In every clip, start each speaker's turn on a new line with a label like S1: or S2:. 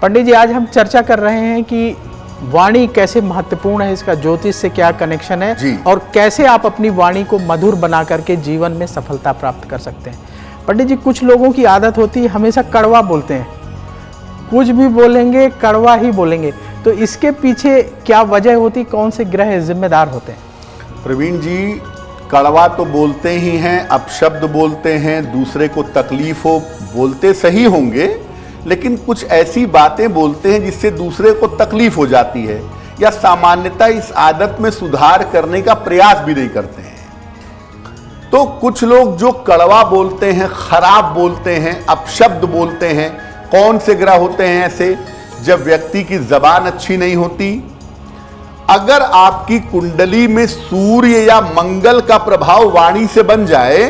S1: पंडित जी, आज हम चर्चा कर रहे हैं कि वाणी कैसे महत्वपूर्ण है, इसका ज्योतिष से क्या कनेक्शन है
S2: जी।
S1: और कैसे आप अपनी वाणी को मधुर बना करके जीवन में सफलता प्राप्त कर सकते हैं। पंडित जी, कुछ लोगों की आदत होती है हमेशा कड़वा बोलते हैं, कुछ भी बोलेंगे कड़वा ही बोलेंगे, तो इसके पीछे क्या वजह होती, कौन से ग्रह जिम्मेदार होते हैं?
S2: प्रवीण जी, कड़वा तो बोलते ही हैं, अपशब्द बोलते हैं, दूसरे को तकलीफ हो बोलते सही होंगे, लेकिन कुछ ऐसी बातें बोलते हैं जिससे दूसरे को तकलीफ हो जाती है, या सामान्यतः इस आदत में सुधार करने का प्रयास भी नहीं करते हैं। तो कुछ लोग जो कड़वा बोलते हैं, खराब बोलते हैं, अपशब्द बोलते हैं, कौन से ग्रह होते हैं ऐसे? जब व्यक्ति की जबान अच्छी नहीं होती, अगर आपकी कुंडली में सूर्य या मंगल का प्रभाव वाणी से बन जाए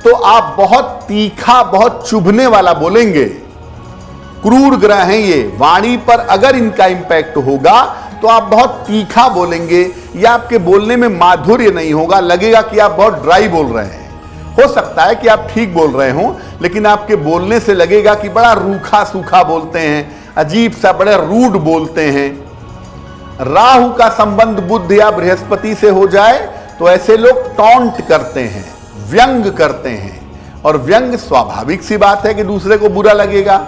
S2: तो आप बहुत तीखा, बहुत चुभने वाला बोलेंगे। क्रूर ग्रह हैं ये, वाणी पर अगर इनका इंपैक्ट होगा तो आप बहुत तीखा बोलेंगे, या आपके बोलने में माधुर्य नहीं होगा, लगेगा कि आप बहुत ड्राई बोल रहे हैं। हो सकता है कि आप ठीक बोल रहे हो, लेकिन आपके बोलने से लगेगा कि बड़ा रूखा सूखा बोलते हैं, अजीब सा, बड़े रूड बोलते हैं। राहु का संबंध बुध या बृहस्पति से हो जाए तो ऐसे लोग टॉन्ट करते हैं, व्यंग करते हैं, और व्यंग स्वाभाविक सी बात है कि दूसरे को बुरा लगेगा।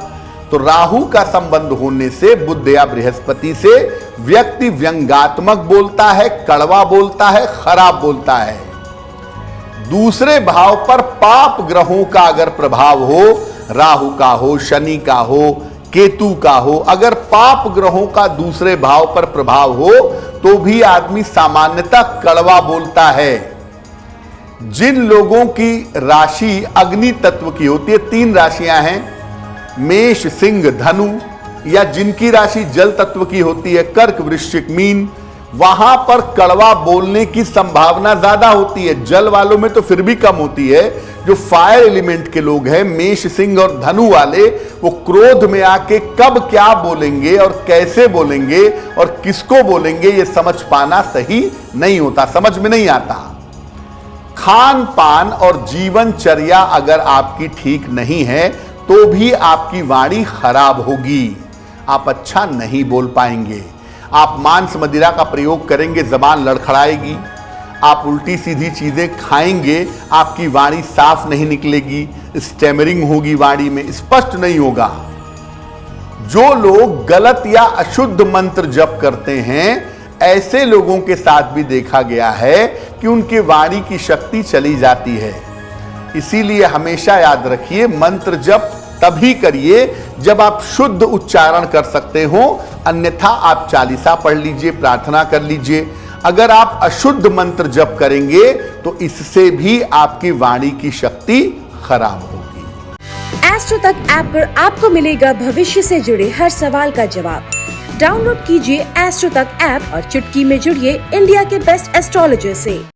S2: तो राहु का संबंध होने से बुध या बृहस्पति से व्यक्ति व्यंगात्मक बोलता है, कड़वा बोलता है, खराब बोलता है। दूसरे भाव पर पाप ग्रहों का अगर प्रभाव हो, राहु का हो, शनि का हो, केतु का हो, अगर पाप ग्रहों का दूसरे भाव पर प्रभाव हो तो भी आदमी सामान्यतः कड़वा बोलता है। जिन लोगों की राशि अग्नि तत्व की होती है, 3 राशियां हैं, मेष, सिंह, धनु, या जिनकी राशि जल तत्व की होती है, कर्क, वृश्चिक, मीन, वहां पर कड़वा बोलने की संभावना ज्यादा होती है। जल वालों में तो फिर भी कम होती है। जो फायर एलिमेंट के लोग हैं, मेष, सिंह और धनु वाले, वो क्रोध में आके कब क्या बोलेंगे और कैसे बोलेंगे और किसको बोलेंगे, ये समझ पाना सही नहीं होता, समझ में नहीं आता। खान पान और जीवनचर्या अगर आपकी ठीक नहीं है तो भी आपकी वाणी खराब होगी, आप अच्छा नहीं बोल पाएंगे। आप मांस मदिरा का प्रयोग करेंगे, जबान लड़खड़ाएगी। आप उल्टी सीधी चीजें खाएंगे, आपकी वाणी साफ नहीं निकलेगी, स्टैमरिंग होगी, वाणी में स्पष्ट नहीं होगा। जो लोग गलत या अशुद्ध मंत्र जप करते हैं, ऐसे लोगों के साथ भी देखा गया है कि उनके वाणी की शक्ति चली जाती है। इसीलिए हमेशा याद रखिए, मंत्र जप तभी करिए जब आप शुद्ध उच्चारण कर सकते हो, अन्यथा आप चालीसा पढ़ लीजिए, प्रार्थना कर लीजिए। अगर आप अशुद्ध मंत्र जप करेंगे तो इससे भी आपकी वाणी की शक्ति खराब होगी।
S3: एस्ट्रो तक ऐप पर आपको मिलेगा भविष्य से जुड़े हर सवाल का जवाब। डाउनलोड कीजिए एस्ट्रो तक ऐप और चुटकी में जुड़िए इंडिया के बेस्ट एस्ट्रोलॉजर से।